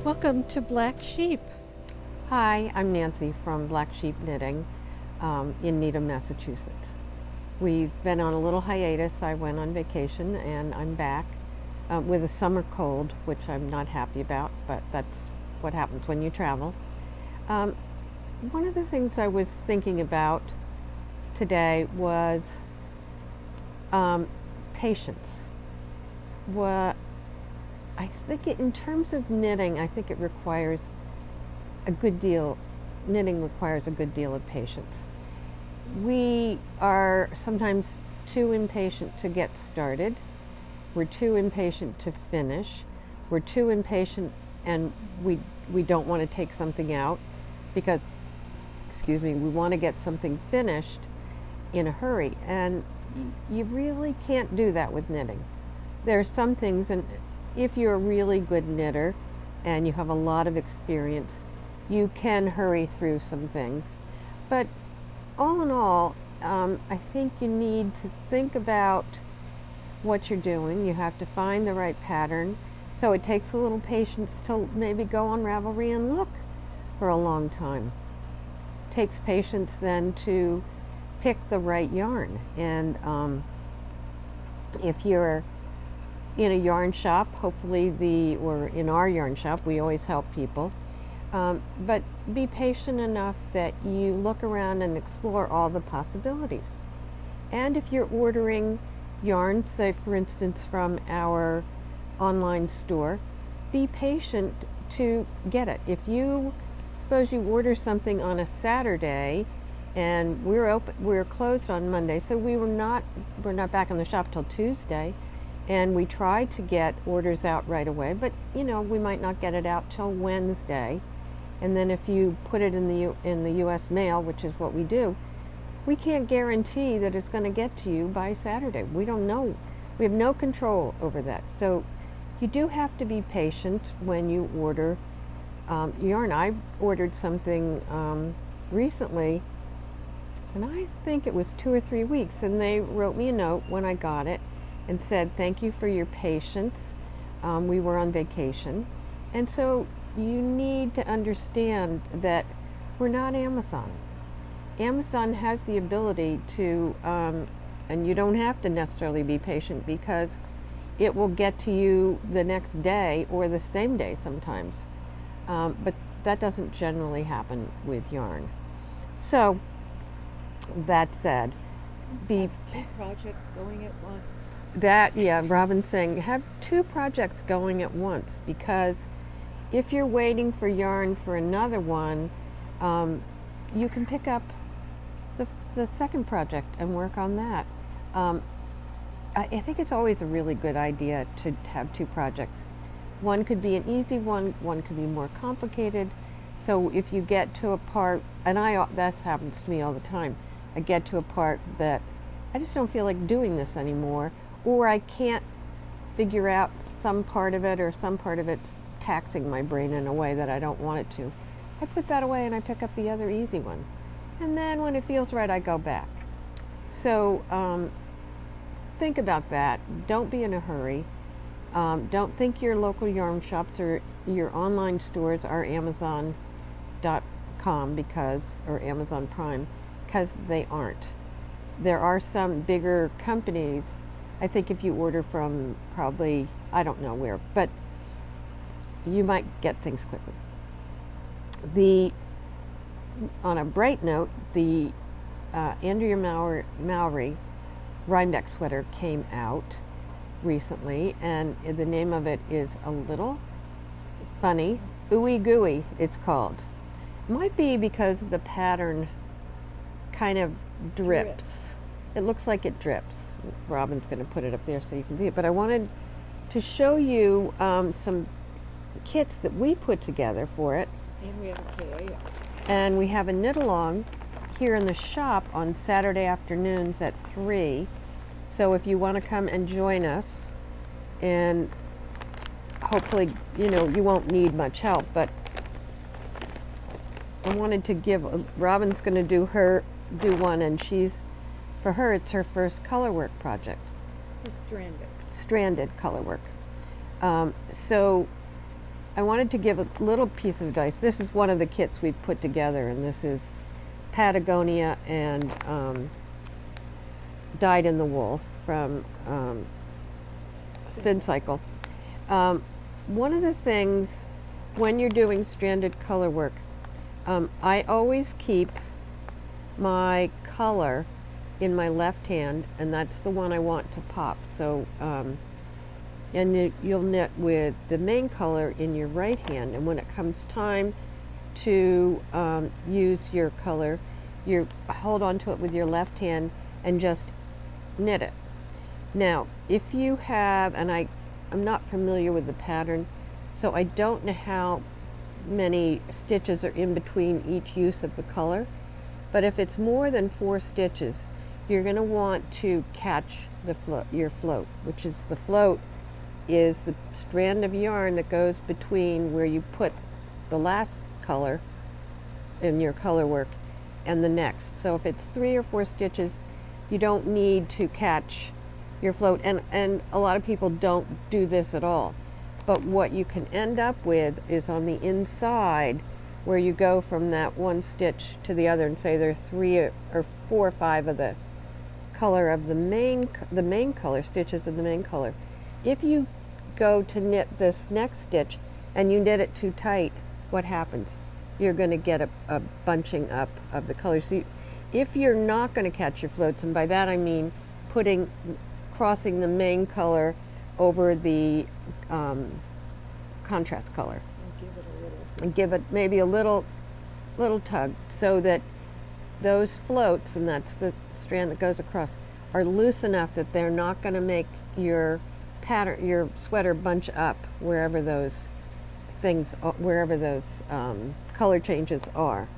Welcome to Black Sheep. Hi, I'm Nancy from Black Sheep Knitting in Needham, Massachusetts. We've been on a little hiatus. I went on vacation and I'm back with a summer cold, which I'm not happy about, but that's what happens when you travel. One of the things I was thinking about today was patience. I think in terms of knitting, I think it requires a good deal, knitting requires a good deal of patience. We are sometimes too impatient to get started. We're too impatient to finish. We're too impatient and we don't want to take something out because, we want to get something finished in a hurry. And you really can't do that with knitting. There are some things, and if you're a really good knitter and you have a lot of experience, you can hurry through some things. But all in all, I think you need to think about what you're doing. You have to find the right pattern. So it takes a little patience to maybe go on Ravelry and look for a long time. It takes patience then to pick the right yarn. And if you're in a yarn shop, hopefully or in our yarn shop, we always help people. But be patient enough that you look around and explore all the possibilities. And if you're ordering yarn, say for instance from our online store, be patient to get it. If suppose you order something on a Saturday and we're closed on Monday, so we're not back in the shop till Tuesday. And we try to get orders out right away, but we might not get it out till Wednesday. And then if you put it in the U.S. mail, which is what we do, we can't guarantee that it's going to get to you by Saturday. We don't know. We have no control over that. So you do have to be patient when you order yarn. I ordered something recently, and I think it was 2 or 3 weeks, and they wrote me a note when I got it and said, thank you for your patience. We were on vacation. And so you need to understand that we're not Amazon. Amazon has the ability to, and you don't have to necessarily be patient because it will get to you the next day or the same day sometimes. But that doesn't generally happen with yarn. So that said, Have 2 projects going at once. Robin's saying have 2 projects going at once, because if you're waiting for yarn for another one, you can pick up the second project and work on that. I think it's always a really good idea to have 2 projects. One could be an easy one could be more complicated. So if you get to a part, and that happens to me all the time, I get to a part that I just don't feel like doing this anymore, or I can't figure out some part of it, or some part of it's taxing my brain in a way that I don't want it to. I put that away and I pick up the other easy one. And then when it feels right, I go back. So think about that. Don't be in a hurry. Don't think your local yarn shops or your online stores are Amazon.com or Amazon Prime, because they aren't. There are some bigger companies. I think if you order from probably, I don't know where, but you might get things quickly. On a bright note, the Andrea Mowry Rhinebeck sweater came out recently, and the name of it is it's funny, Ooey Gooey it's called. It might be because the pattern kind of drips. It looks like it drips. Robin's going to put it up there so you can see it. But I wanted to show you some kits that we put together for it. And we have a KAL. And we have a knit along here in the shop on Saturday afternoons at 3. So if you want to come and join us, and hopefully, you won't need much help, but I wanted to Robin's going to do one, and for her, it's her first colorwork project. For stranded. Stranded colorwork. So I wanted to give a little piece of advice. This is one of the kits we've put together, and this is Patagonia and dyed in the wool from Spin Cycle. One of the things when you're doing stranded color work, I always keep my color in my left hand, and that's the one I want to pop. So, and you'll knit with the main color in your right hand, and when it comes time to use your color, you hold on to it with your left hand and just knit it. Now, if you have, and I'm not familiar with the pattern, so I don't know how many stitches are in between each use of the color, but if it's more than 4 stitches, you're going to want to catch your float, which is the float is the strand of yarn that goes between where you put the last color in your color work and the next. So if it's 3 or 4 stitches, you don't need to catch your float, and a lot of people don't do this at all. But what you can end up with is on the inside where you go from that one stitch to the other, and say there are 3 or 4 or 5 of the color of the main color, stitches of the main color. If you go to knit this next stitch and you knit it too tight, what happens? You're going to get a bunching up of the colors. So if you're not going to catch your floats, and by that I mean crossing the main color over the contrast color, and give it maybe a little tug, so that those floats, and that's the strand that goes across, are loose enough that they're not going to make your pattern, your sweater, bunch up wherever those color changes are.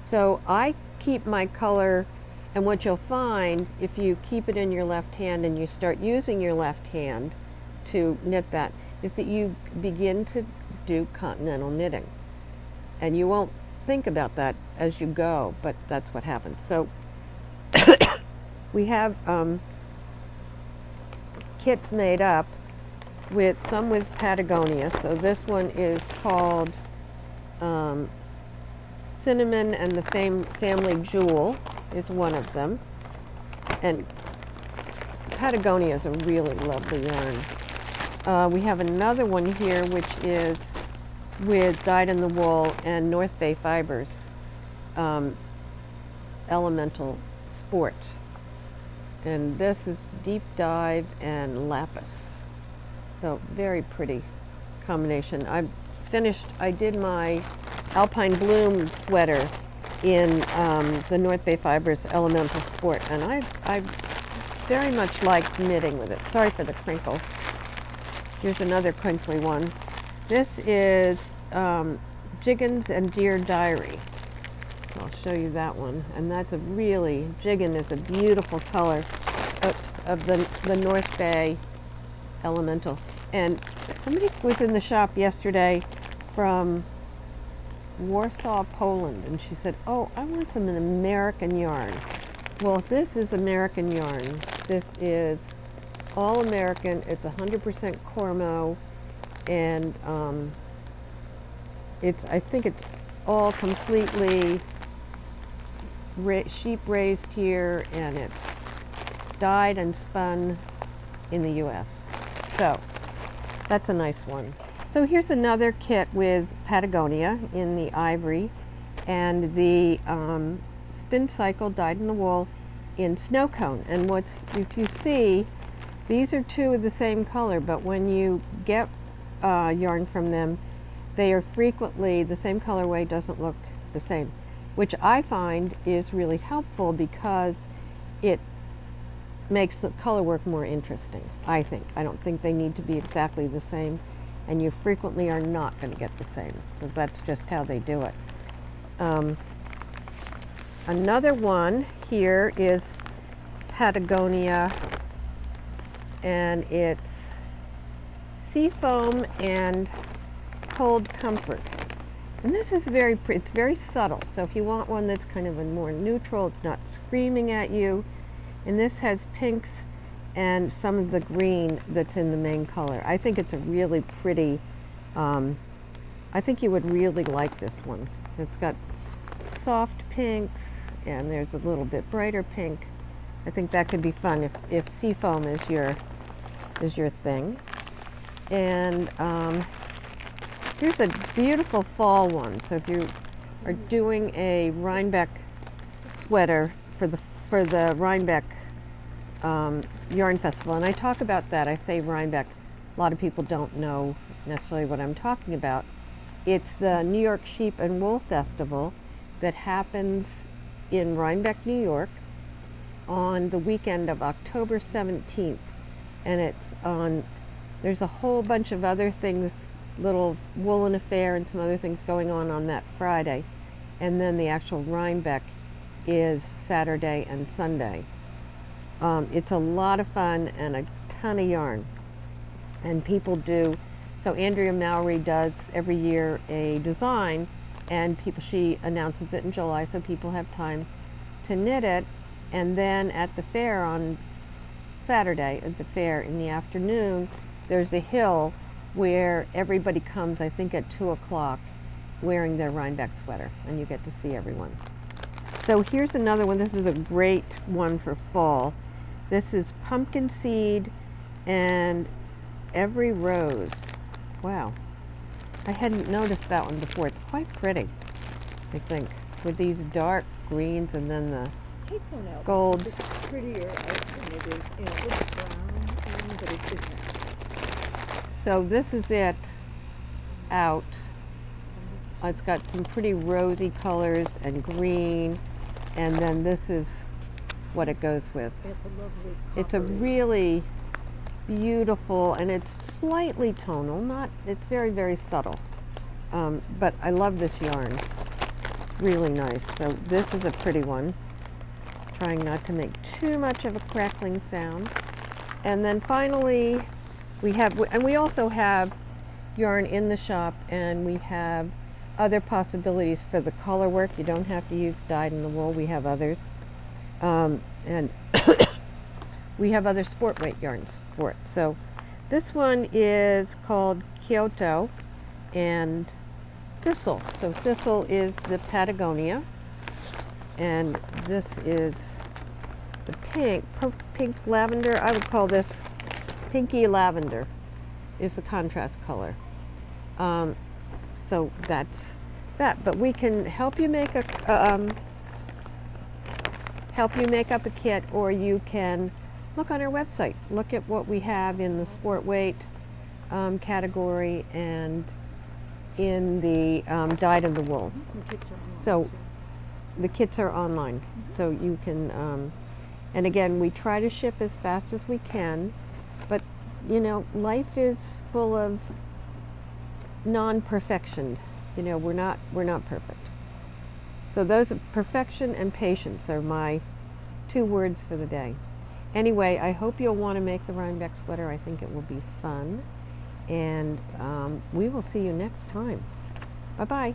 So I keep my color, and what you'll find if you keep it in your left hand and you start using your left hand to knit that, is that you begin to do continental knitting, and you won't think about that as you go, but that's what happens. So we have kits made up with some with Patagonia. So this one is called Cinnamon and the Family Jewel is one of them, and Patagonia is a really lovely yarn. We have another one here which is with dyed in the wool and North Bay Fibers Elemental Sport, and this is deep dive and lapis, so very pretty combination. I did my Alpine Bloom sweater in the North Bay Fibers Elemental Sport, and I very much liked knitting with it. Sorry for the crinkle. Here's another crinkly one. This is Jiggins and Dear Diary. I'll show you that one, and that's Jiggin is a beautiful color of the North Bay Elemental. And somebody was in the shop yesterday from Warsaw, Poland, and she said, "Oh, I want some American yarn." Well, this is American yarn. This is all American. It's 100% Cormo, and I think it's all completely sheep raised here, and it's dyed and spun in the U.S. So that's a nice one. So here's another kit with Patagonia in the ivory, and the Spin Cycle dyed in the wool in snow cone. And if you see, these are 2 of the same color, but when you get yarn from them, they are frequently, the same colorway doesn't look the same, which I find is really helpful because it makes the color work more interesting, I think. I don't think they need to be exactly the same, and you frequently are not going to get the same, because that's just how they do it. Another one here is Patagonia, and it's Seafoam and Cold Comfort. And this is it's very subtle, so if you want one that's kind of a more neutral, it's not screaming at you. And this has pinks and some of the green that's in the main color. I think it's a really pretty I think you would really like this one. It's got soft pinks and there's a little bit brighter pink. I think that could be fun if seafoam is your thing. And here's a beautiful fall one. So if you are doing a Rhinebeck sweater for the Rhinebeck Yarn Festival, and I talk about that, I say Rhinebeck. A lot of people don't know necessarily what I'm talking about. It's the New York Sheep and Wool Festival that happens in Rhinebeck, New York on the weekend of October 17th. And it's on, there's a whole bunch of other things, little woolen affair and some other things going on that Friday. And then the actual Rhinebeck is Saturday and Sunday. It's a lot of fun and a ton of yarn. And people do, so Andrea Mowry does every year a design, and she announces it in July so people have time to knit it. And then at the fair on Saturday, at the fair in the afternoon, there's a hill where everybody comes, I think at 2 o'clock, wearing their Rhinebeck sweater, and you get to see everyone. So here's another one. This is a great one for fall. This is pumpkin seed and every rose. Wow. I hadn't noticed that one before. It's quite pretty, I think, with these dark greens and then the Take one out. golds. It's prettier out than it is. You know, it's brown, but it isn't. So this is it out. It's got some pretty rosy colors and green, and then this is what it goes with. It's a lovely It's a coppery. really beautiful, and it's slightly tonal, it's very, very subtle. But I love this yarn. It's really nice. So this is a pretty one. Trying not to make too much of a crackling sound. And then finally, we also have yarn in the shop, and we have other possibilities for the color work. You don't have to use dyed in the wool. We have others. And we have other sport weight yarns for it. So this one is called Kyoto and Thistle. So Thistle is the Patagonia, and this is the pink lavender. I would call this pinky lavender is the contrast color. So that's that. But we can help you make up a kit, or you can look on our website. Look at what we have in the sport weight category and in the dyed in the wool. The kids are online So too. the kits are online, so you can, and again, we try to ship as fast as we can, but you know, life is full of non-perfection. You know, we're not perfect. So those, perfection and patience, are my 2 words for the day. Anyway, I hope you'll want to make the Rhinebeck sweater. I think it will be fun, and we will see you next time. Bye-bye.